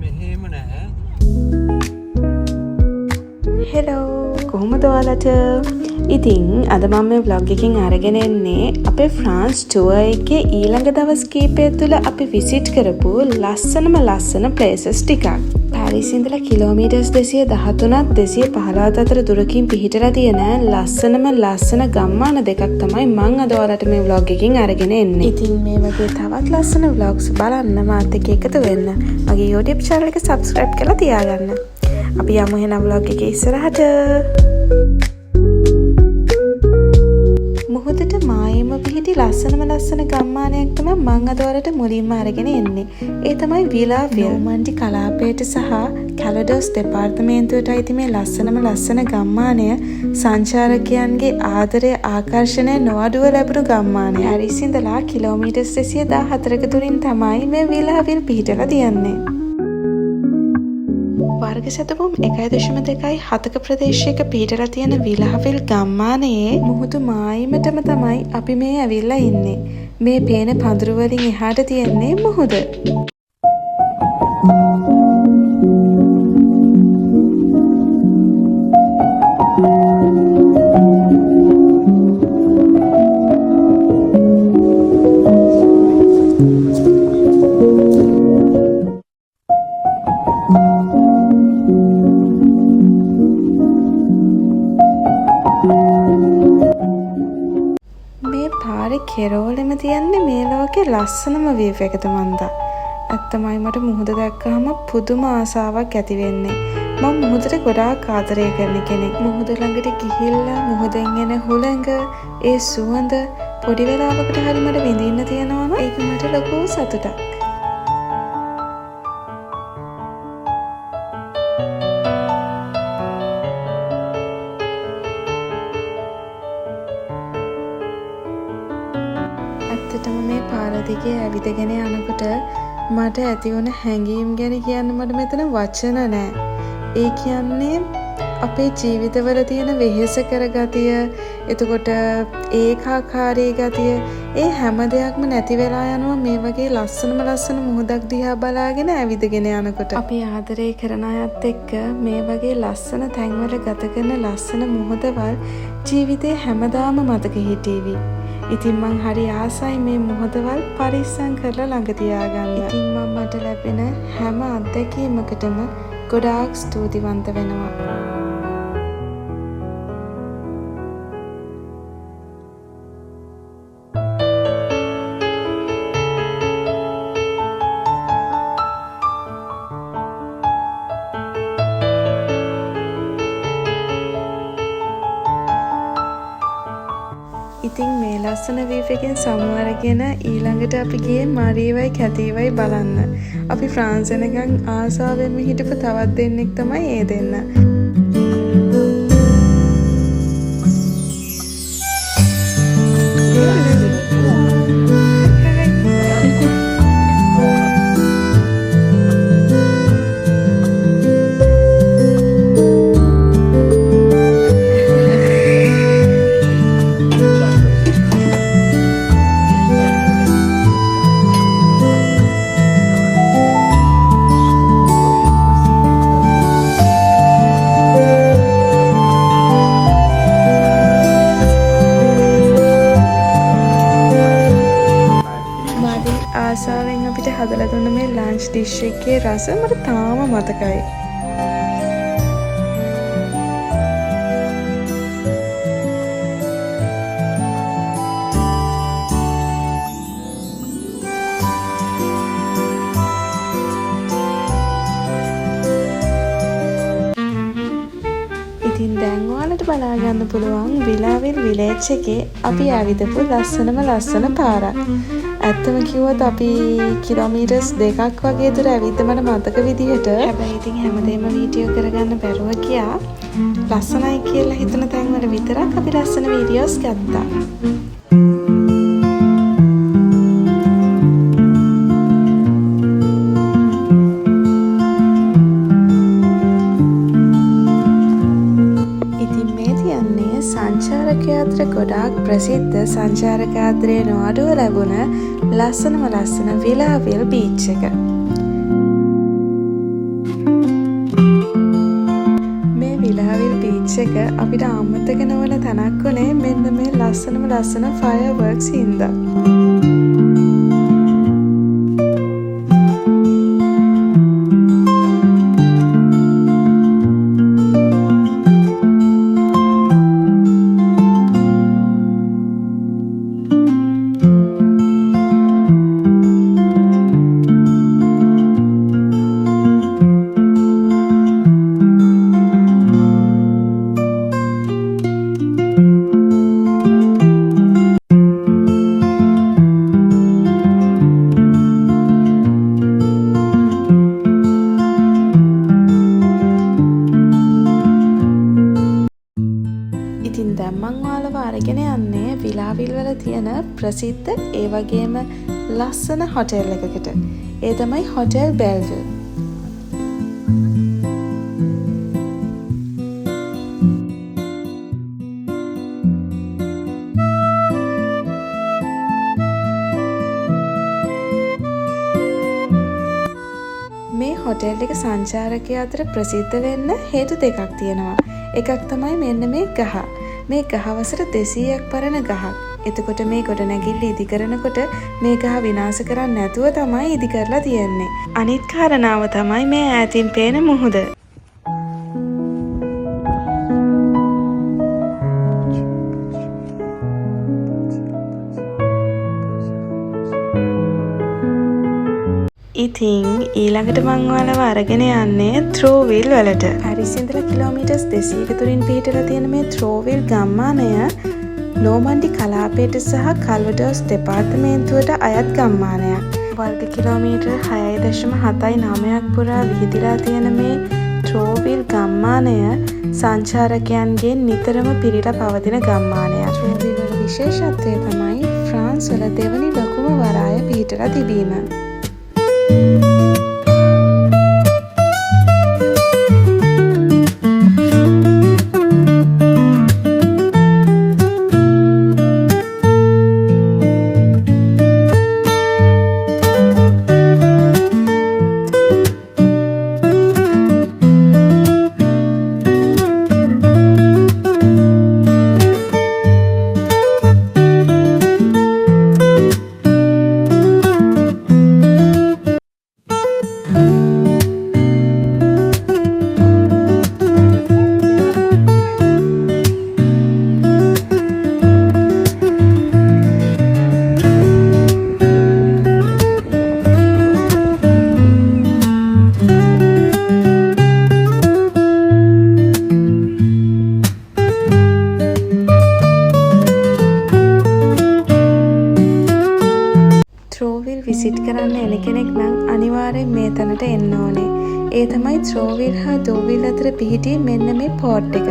මෙහෙම නැහැ. හෙලෝ කොහොමද ඔයාලට? ඉතින් අද මම මේ vlog එකකින් අරගෙන එන්නේ අපේ ෆ්‍රාන්ස් ටුවර් එකේ ඊළඟ දවස් කීපය තුළ අපි විසිට් කරපු ලස්සන ප්ලේසස් ටිකක්. පැරිස් ඉඳලා කිලෝමීටර්ස් 213ත් 215ත් අතර දුරකින් පිහිටලා තියෙන ලස්සන ගම්මාන දෙකක් තමයි මම අද ඔයාලට මේ vlog එකකින් අරගෙන එන්නේ. ඉතින් මේ වගේ තවත් ලස්සන vlogs බලන්න මාත් එක්ක එකතු වෙන්න. මගේ YouTube channel එක subscribe කරලා තියාගන්න. අපි යමු එහෙනම් vlog එකේ ඉස්සරහට. මුහුදට මායිම පිහිටි ලස්සන ගම්මානයක් තමයි මම අද ඔයාලට මුලින්ම අරගෙන එන්නේ. ඒ තමයි විලා විල්මන්ඩි කලාපයට සහ කැලඩෝස් දෙපාර්තමේන්තුවට අයිති මේ ලස්සන ගම්මානය සංචාරකයන්ගේ ආදරය ආකර්ෂණය නොඅඩුව ලැබුණු ගම්මානය. පැරිස් ඉඳලා කිලෝමීටර් 214ක දුරින් තමයි මේ විලා විල් පිහිටලා තියන්නේ. වර්ග සැතපුම් 1.2.7ක ප්‍රදේශයක පිහිටලා තියෙන විලාවිල් ගම්මානයේ මුහුදු මායිමටම තමයි අපි මේ ඇවිල්ලා ඉන්නේ. මේ පේන පඳුරු වලින් එහාට තියෙන්නේ මුහුද. කෙරෝලෙම තියන්නේ මේ ලෝකේ ලස්සනම වීව් එකද මන්දා. ඇත්තමයි මට මුහුද දැක්කහම පුදුම ආසාවක් ඇති වෙන්නේ. මම මුහුදට ගොඩාක් ආදරය කරන කෙනෙක්. මුහුද ළඟට ගිහිල්ලා මුහුදෙන් එන හුළඟ, ඒ සුවඳ පොඩි වෙලාවකට හරි මට විඳින්න තියෙනවා නම් ඒක මට ලොකු සතුටක්. මේ පාර දිගේ ඇවිදගෙන යනකොට මට ඇති වුණ හැඟීම් ගැන කියන්න මට මෙතන වචන නැහැ. ඒ කියන්නේ අපේ ජීවිතවල තියෙන වෙහෙස කර ගතිය, එතකොට ඒකාකාරී ගතිය, ඒ හැම දෙයක්ම නැති වෙලා යනවා මේ වගේ ලස්සන මුහුදක් දිහා බලාගෙන ඇවිදගෙන යනකොට. අපි ආදරය කරන අයත් එක්ක මේ වගේ ලස්සන තැන්වල ගත කරන ලස්සන මුහුදවල් ජීවිතේ හැමදාම මතක හිටීවි. ඉතින් මං හරි ආසයි මේ මොහොතවල් පරිස්සම් කරලා ළඟ තියාගන්න. ඉතින් මම මට ලැබෙන හැම අත්දැකීමකටම ගොඩාක් ස්තුතිවන්ත වෙනවා. ඉතින් මේ ලස්සන වීව් එකෙන් සමු අරගෙන ඊළඟට අපි ගියේ මරීවයි කැතීවයි බලන්න. අපි ෆ්‍රාන්ස් වෙනකන් ආසාවෙන්ම හිටපු තවත් දෙන්නෙක් තමයි ඒ දෙන්න. ආසාවෙන් අපිට හදලා දුන්න මේ ලන්ච් ඩිෂ් එකේ රස මට තාම මතකයි. ඉතින් දැන් ඔයාලට බලා ගන්න පුළුවන් විලාවිල් විලේජ් එකේ අපි ඇවිදපු ලස්සන පාරක්. ඇත්තම කිව්වොත් අපි කිලෝමීටර්ස් 2ක් වගේ දුර ඇවිද්ද මට මතක විදිහට. හැබැයි ඉතින් හැමදේම වීඩියෝ කරගන්න බැරුව ගියා. ලස්සනයි කියලා හිතන තැන්වල විතරක් අපි ලස්සන වීඩියෝස් ගත්තා. සංචාරකයා අතර ගොඩාක් ප්‍රසිද්ධ සංචාරකාත්‍රයේ නොඅඩුව ලැබුණ ලස්සනම ලස්සන විලාවිල් බීච් එක. මේ විලාවිල් බීච් එක අපිට අමතක නොවන තැනක් වුණේ මෙන්න මේ ලස්සනම ලස්සන ෆයර්වර්ක්ස් හින්දා. අරගෙන යන්නේ විලාවිල් වල තියෙන ප්‍රසිද්ධ ඒ වගේම ලස්සන හොටෙල් එකකට. ඒ තමයි හොටෙල් බෙල්විල්. මේ හොටෙල් එක සංචාරකයා අතර ප්‍රසිද්ධ වෙන්න හේතු දෙකක් තියෙනවා. එකක් තමයි මෙන්න මේ ගහ. මේ ගහ වසර 200ක් පරණ ගහක්. එතකොට මේ ගොඩනැගිල්ල ඉදි කරනකොට මේ ගහ විනාශ කරන්නේ නැතුව තමයි ඉදි කරලා තියෙන්නේ. අනිත් කාරණාව තමයි මේ ඈතින් පේන මුහුද. ඉතින් ඊළඟට මං ඔයාලව අරගෙන යන්නේ ත්‍රෝවිල් වලට. පැරිස් ඉඳලා කිලෝමීටර්ස් 200ක දුරින් පිහිටලා තියෙන මේ ත්‍රෝවිල් ගම්මානය නෝමන්ඩි කලාපයට සහ කල්වඩෝස් දෙපාර්තමේන්තුවට අයත් ගම්මානයක්. වර්ග කිලෝමීටර් 6.79ක් පුරා විහිදිලා තියෙන මේ ත්‍රෝවිල් ගම්මානය සංචාරකයන්ගෙන් නිතරම පිරීලා පවතින ගම්මානයක්. ත්‍රෝවිල් වල විශේෂත්වය තමයි ෆ්‍රාන්ස් වල දෙවනි ලොකුම වරාය පිහිටලා තිබීම. විසිට් කරන්න එන කෙනෙක් නම් අනිවාර්යෙන් මේ තැනට එන්න ඕනේ. ඒ තමයි ත්‍රෝවිල් හා දෝවිල් අතර පිහිටි මෙන්න මේ පෝට් එක.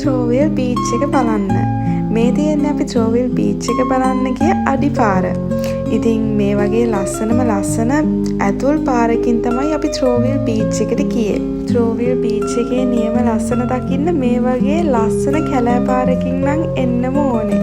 ත්‍රෝවිල් බීච් එක බලන්න. මේ තියෙන්නේ අපි ත්‍රෝවිල් බීච් එක බලන්න ගිය අඩිපාර. ඉතින් මේ වගේ ලස්සන ඇතුල් පාරකින් තමයි අපි ත්‍රෝවිල් බීච් එකට ගියේ. ත්‍රෝවිල් බීච් එකේ නියම ලස්සන දකින්න මේ වගේ ලස්සන කැලෑ පාරකින් නම් එන්නම ඕනේ.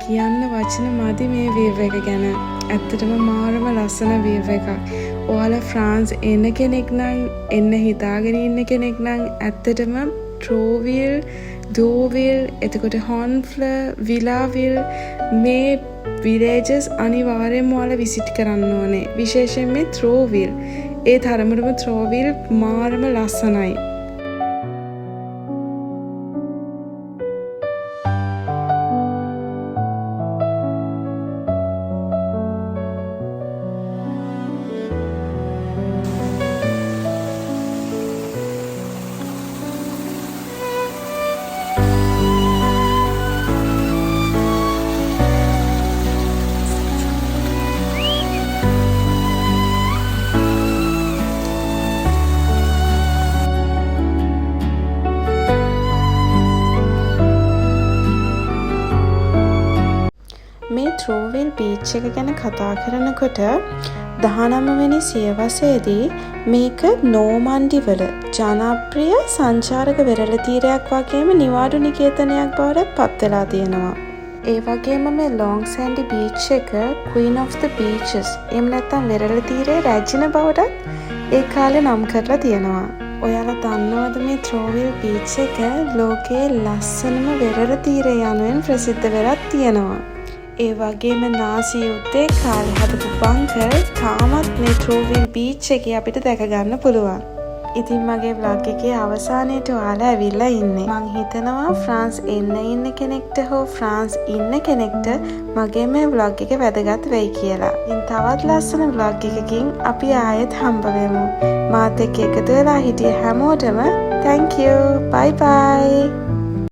කියන්න වචන මදි මේ වීව් එක ගැන. ඇත්තටම මාරම ලස්සන වීව් එකක්. ඔයාලා ෆ්‍රාන්ස් එන්න කෙනෙක් නම් එන්න හිතාගෙන ඉන්න කෙනෙක් නම් ඇත්තටම ට්‍රෝවිල්, දෝවිල්, එතකොට හොන්ෆ්ලර්, විලාවිල් මේ විලේජස් අනිවාර්යෙන්ම ඔයාලා විසිට් කරන්න ඕනේ. විශේෂයෙන් මේ ත්‍රෝවිල්. ඒ තරමටම ත්‍රෝවිල් මාරම ලස්සනයි. මේ ට්‍රෝවිල් බීච් එක ගැන කතා කරනකොට 19 වෙනි සියවසේදී මේක නෝමන්ඩි වල ජනප්‍රිය සංචාරක වෙරළ තීරයක් වගේම නිවාඩු නිකේතනයක් බවට පත් වෙලා තියෙනවා. ඒ වගේම මේ ලොංග් සෑන්ඩි බීච් එක Queen of the Beaches එහෙම නැත්නම් වෙරළ තීරයේ රැජින බවටත් ඒ කාලේ නම් කරලා තියෙනවා. ඔයාලා දන්නවද මේ ට්‍රෝවිල් බීච් එක ලෝකයේ ලස්සනම වෙරළ තීරය යනුවෙන් ප්‍රසිද්ධ වෙලා තියෙනවා. ඒ වගේම නාසි යුද්ධේ කාලේ හදපු බංකර් තාමත් මේ ට්‍රෝවිල් බීච් එකේ අපිට දැක ගන්න පුළුවන්. ඉතින් මගේ vlog එකේ අවසානයේට ඔයාලා ඇවිල්ලා ඉන්නේ. මං හිතනවා ෆ්‍රාන්ස් එන්න ඉන්න කෙනෙක්ට හෝ ෆ්‍රාන්ස් ඉන්න කෙනෙක්ට මගේ මේ vlog එක වැදගත් වෙයි කියලා. ඉතින් තවත් ලස්සන vlog එකකින් අපි ආයෙත් හම්බ වෙමු. මාත් එක්ක එකතු වෙලා හිටිය හැමෝටම thank you. bye bye.